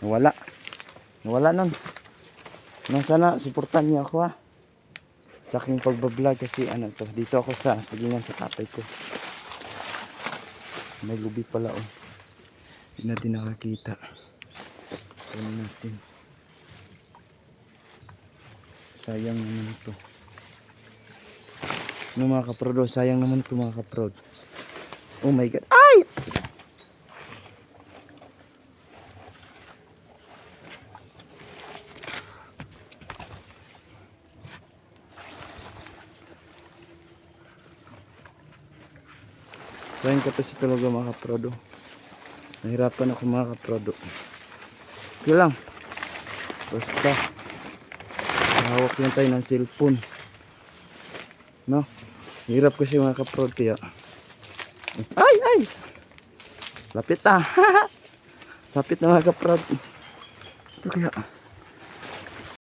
Nawala. Nawala nun. Sana suportan niyo ako ha. Sa aking pagbablog kasi ano to. Dito ako sa sagingan sa tatay ko. May lubi pala oh. Hindi natin nakakita. Kunin natin. Sayang naman ito. Ano mga kaprod, sayang naman ito mga kaprod. Oh my god. Ay! Sayang ko kasi talaga mga kaprod. Nahirapan ako mga kaprod. Okay lang. Basta hawak lang tayo ng cellphone. No? Hirap kasi mga kaprod kaya. Ay! Ay! Lapit ah! Lapit na mga kaprod. Ito kaya.